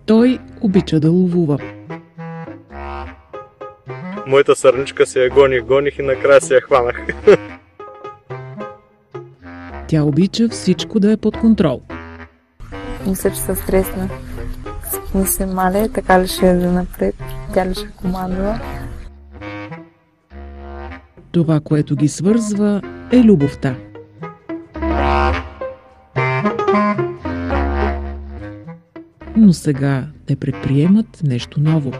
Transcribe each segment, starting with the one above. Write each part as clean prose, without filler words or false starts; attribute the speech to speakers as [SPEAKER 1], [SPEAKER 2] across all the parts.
[SPEAKER 1] Той обича да ловува.
[SPEAKER 2] Моята сърничка се я гоних и накрая се я хванах.
[SPEAKER 1] Тя обича всичко да е под контрол.
[SPEAKER 3] Мисля, че се стресна. Не се маля, така ли ще яде напред, тя ли ще командва.
[SPEAKER 1] Това, което ги свързва, е любовта. Но сега те предприемат нещо ново.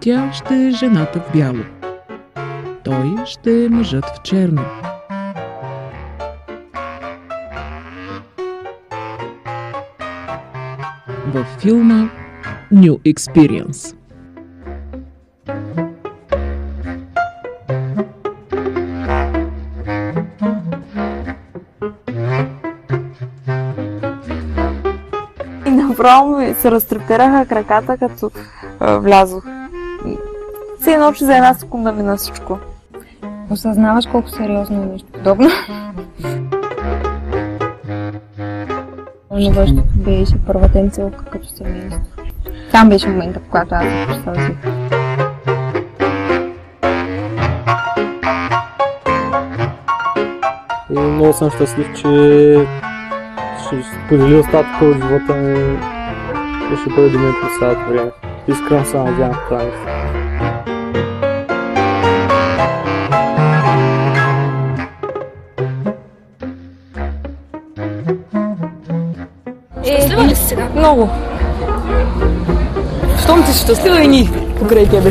[SPEAKER 1] Тя ще е жената в бяло. Той ще е мъжът в черно. Във филма New Experience.
[SPEAKER 3] И направо ми се разтрептираха краката, като влязох. Все едно, че за една секунда мина всичко.
[SPEAKER 4] Осъзнаваш колко сериозно е нещо подобно. Бъдещето беше първата им целка като семейство. Там беше момента, в който аз се представих.
[SPEAKER 2] И много съм щастлив, че ще сподели остатъка от живота ми и ще бъде до мен през цялото време. Искрено се надявам в това нещо.
[SPEAKER 4] Щастлива ли си сега?
[SPEAKER 3] Много.
[SPEAKER 4] Щом ти си щастлива и ние покрай тебе.